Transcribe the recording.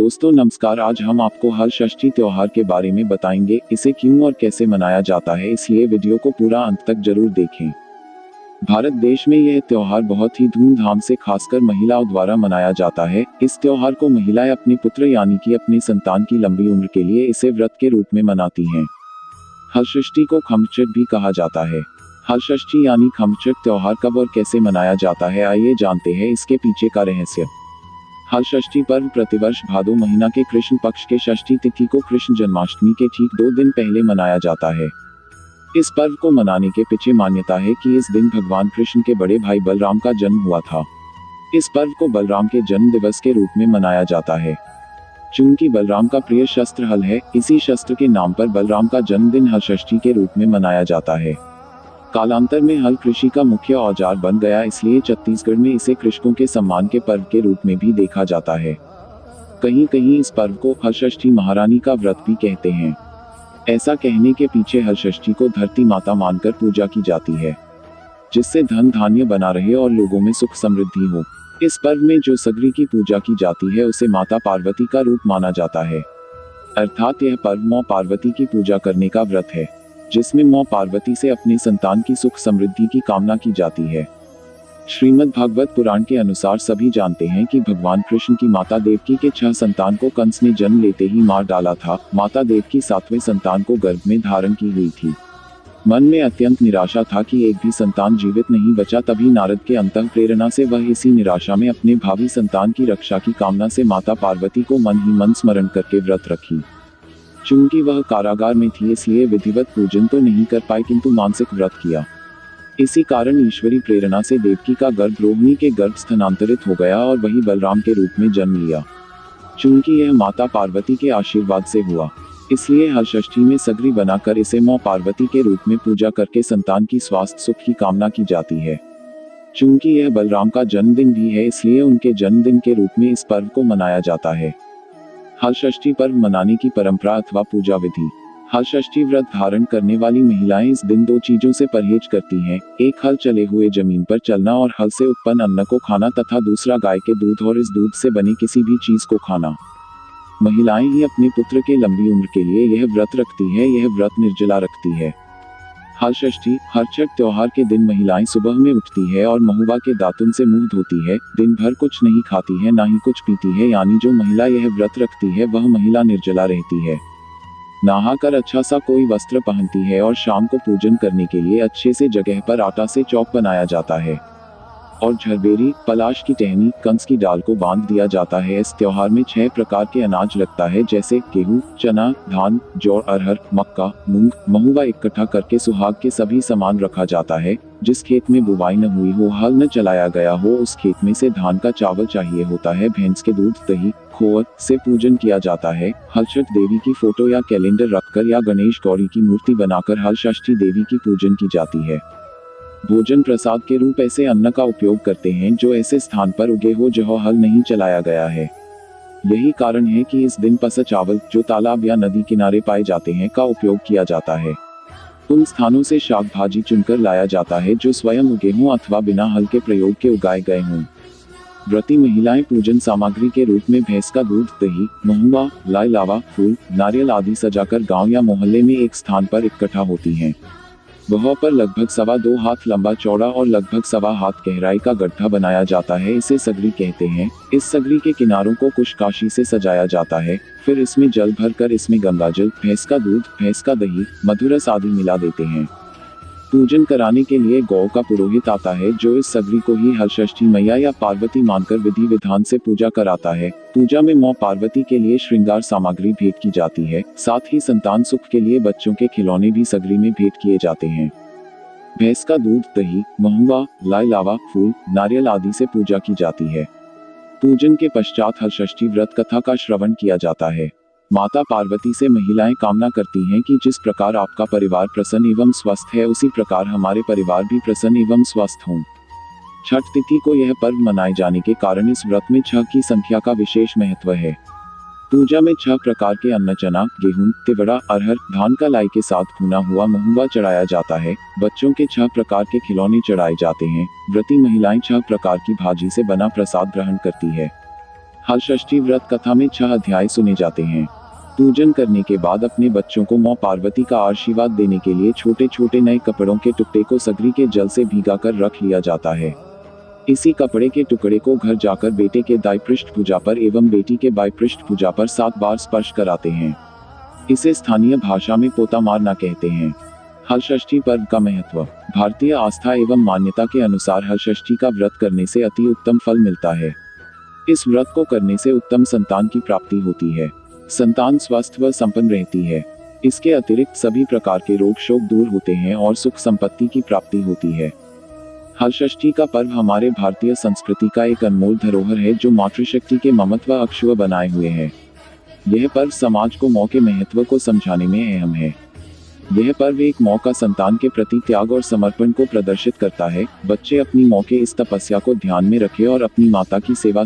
दोस्तों नमस्कार। आज हम आपको हलषष्ठी त्योहार के बारे में बताएंगे, इसे क्यों और कैसे मनाया जाता है, इसलिए वीडियो को पूरा अंत तक जरूर देखें। भारत देश में यह त्योहार बहुत ही धूमधाम से खासकर महिलाओं द्वारा मनाया जाता है। इस त्योहार को महिलाएं अपने पुत्र यानी कि अपने संतान की लंबी उम्र के लिए इसे व्रत के रूप में मनाती हैं। हलषष्ठी को खम्मचट भी कहा जाता है। हलषष्ठी यानी खम्मचट त्योहार कब और कैसे मनाया जाता है, आइए जानते हैं इसके पीछे का रहस्य। हलषष्ठी पर्व प्रतिवर्ष भादो महीना के कृष्ण पक्ष के षष्ठी तिथि को कृष्ण जन्माष्टमी के ठीक 2 दिन पहले मनाया जाता है। इस पर्व को मनाने के पीछे मान्यता है कि इस दिन भगवान कृष्ण के बड़े भाई बलराम का जन्म हुआ था। इस पर्व को बलराम के जन्म दिवस के रूप में मनाया जाता है। चूंकि बलराम का प्रिय शस्त्र हल है, इसी शस्त्र के नाम पर बलराम का जन्मदिन हलषष्ठी के रूप में मनाया जाता है। कालांतर में हल कृषि का मुख्य औजार बन गया, इसलिए छत्तीसगढ़ में इसे कृषकों के सम्मान के पर्व के रूप में भी देखा जाता है। कहीं कहीं इस पर्व को हलषष्ठी महारानी का व्रत भी कहते हैं। ऐसा कहने के पीछे हलषष्ठी को धरती माता मानकर पूजा की जाती है, जिससे धन धान्य बना रहे और लोगों में सुख समृद्धि हो। इस पर्व में जो सगरी की पूजा की जाती है उसे माता पार्वती का रूप माना जाता है। अर्थात यह पर्व मां पार्वती की पूजा करने का व्रत है, जिसमें मां पार्वती से अपने संतान की सुख समृद्धि की कामना की जाती है। श्रीमद् भागवत पुराण के अनुसार सभी जानते हैं कि भगवान कृष्ण की माता देवकी के 6 संतान को कंस ने जन्म लेते ही मार डाला था। माता देवकी 7वें संतान को गर्भ में धारण की हुई थी। मन में अत्यंत निराशा था कि एक भी संतान जीवित नहीं बचा। तभी नारद के अंतः प्रेरणा से वह इसी निराशा में अपने भावी संतान की रक्षा की कामना से माता पार्वती को मन ही मन स्मरण करके व्रत रखी। चूंकि वह कारागार में थी, इसलिए विधिवत पूजन तो नहीं कर पाई, किंतु मानसिक व्रत किया। इसी कारण ईश्वरी प्रेरणा से देवकी का गर्भ रोहिणी के गर्भ स्थानांतरित हो गया और वही बलराम के रूप में जन्म लिया। चूंकि यह माता पार्वती के आशीर्वाद से हुआ, इसलिए हलषष्ठी में सगरी बनाकर इसे मां पार्वती के रूप में पूजा करके संतान की स्वास्थ्य सुख की कामना की जाती है। चूंकि यह बलराम का जन्मदिन भी है, इसलिए उनके जन्मदिन के रूप में इस पर्व को मनाया जाता है। हलषष्ठी पर्व मनाने की परंपरा अथवा पूजा विधि। हलषष्ठी व्रत धारण करने वाली महिलाएं इस दिन 2 चीजों से परहेज करती हैं। एक, हल चले हुए जमीन पर चलना और हल से उत्पन्न अन्न को खाना, तथा दूसरा, गाय के दूध और इस दूध से बनी किसी भी चीज को खाना। महिलाएं ही अपने पुत्र के लंबी उम्र के लिए यह व्रत रखती है। यह व्रत निर्जला रखती है। हलषष्ठी हलछठ त्योहार के दिन महिलाएं सुबह में उठती है और महुआ के दातुन से मुंह धोती है। दिन भर कुछ नहीं खाती है, ना ही कुछ पीती है, यानी जो महिला यह व्रत रखती है वह महिला निर्जला रहती है। नहाकर अच्छा सा कोई वस्त्र पहनती है और शाम को पूजन करने के लिए अच्छे से जगह पर आटा से चौक बनाया जाता है और झरबेरी, पलाश की टहनी, कंस की डाल को बांध दिया जाता है। इस त्योहार में 6 प्रकार के अनाज लगता है, जैसे गेहूं, चना, धान, जौ, अरहर, मक्का, मूंग। महुआ इकट्ठा करके सुहाग के सभी सामान रखा जाता है। जिस खेत में बुवाई न हुई हो, हल न चलाया गया हो, उस खेत में से धान का चावल चाहिए होता है। भैंस के दूध, दही, खोआ से पूजन किया जाता है। हलछठ देवी की फोटो या कैलेंडर रखकर या गणेश गौरी की मूर्ति बनाकर हलषष्ठी देवी की पूजन की जाती है। भोजन प्रसाद के रूप ऐसे अन्न का उपयोग करते हैं जो ऐसे स्थान पर उगे हो जहाँ हल नहीं चलाया गया है। यही कारण है कि इस दिन पसा चावल, जो तालाब या नदी किनारे पाए जाते हैं, का उपयोग किया जाता है। उन स्थानों से शाक भाजी चुनकर लाया जाता है जो स्वयं उगे हों अथवा बिना हल के प्रयोग के उगाए गए हों। व्रती महिलाएं पूजन सामग्री के रूप में भैंस का दूध, दही, महुआ, लाई लावा, फूल, नारियल आदि सजाकर गांव या मोहल्ले में एक स्थान पर इकट्ठा होती हैं। वहाँ पर लगभग 2.25 हाथ लंबा चौड़ा और लगभग 1.25 हाथ गहराई का गड्ढा बनाया जाता है। इसे सगरी कहते हैं। इस सगरी के किनारों को कुश काशी से सजाया जाता है। फिर इसमें जल भरकर इसमें गंगाजल, भैंस का दूध, भैंस का दही, मधुरस आदि मिला देते हैं। पूजन कराने के लिए गौ का पुरोहित आता है, जो इस सगरी को ही हलषष्ठी मैया या पार्वती मानकर विधि विधान से पूजा कराता है। पूजा में मां पार्वती के लिए श्रृंगार सामग्री भेंट की जाती है। साथ ही संतान सुख के लिए बच्चों के खिलौने भी सगरी में भेंट किए जाते हैं। भैंस का दूध, दही, महुआ, लाई लावा, फूल, नारियल आदि से पूजा की जाती है। पूजन के पश्चात हलषष्ठी व्रत कथा का श्रवण किया जाता है। माता पार्वती से महिलाएं कामना करती हैं कि जिस प्रकार आपका परिवार प्रसन्न एवं स्वस्थ है, उसी प्रकार हमारे परिवार भी प्रसन्न एवं स्वस्थ हों। छठ तिथि को यह पर्व मनाए जाने के कारण इस व्रत में 6 की संख्या का विशेष महत्व है। पूजा में 6 प्रकार के अन्न, चना, गेहूं, तिवड़ा, अरहर, धान का लाई के साथ भुना हुआ महुआ चढ़ाया जाता है। बच्चों के 6 प्रकार के खिलौने चढ़ाए जाते हैं। व्रती महिलाएं 6 प्रकार की भाजी से बना प्रसाद ग्रहण करती है। हलषष्ठी व्रत कथा में 6 अध्याय सुने जाते हैं। पूजन करने के बाद अपने बच्चों को मां पार्वती का आशीर्वाद देने के लिए छोटे छोटे नए कपड़ों के टुकड़े को सगरी के जल से भिगाकर रख लिया जाता है। इसी कपड़े के टुकड़े को घर जाकर बेटे के दाई पृष्ठ भुजा पर एवं बेटी के बाई पृष्ठ भुजा पर 7 बार स्पर्श कराते हैं। इसे स्थानीय भाषा में पोता मारना कहते हैं। हलषष्ठी पर्व का महत्व। भारतीय आस्था एवं मान्यता के अनुसार हलषष्ठी का व्रत करने से अति उत्तम फल मिलता है। इस व्रत को करने से उत्तम संतान की प्राप्ति होती है। संतान स्वस्थ व संपन्न रहती है। इसके अतिरिक्त सभी प्रकार के रोग शोक दूर होते हैं और सुख संपत्ति की प्राप्ति होती है। हलषष्ठी का पर्व हमारे भारतीय संस्कृति का एक अनमोल धरोहर है जो मातृशक्ति के ममत्व अक्षुण्ण बनाए हुए है। यह पर्व समाज को मां के महत्व को समझाने में अहम है। यह पर्व एक मां का संतान के प्रति त्याग और समर्पण को प्रदर्शित करता है। बच्चे अपनी मां के इस तपस्या को ध्यान में रखें और अपनी माता की सेवा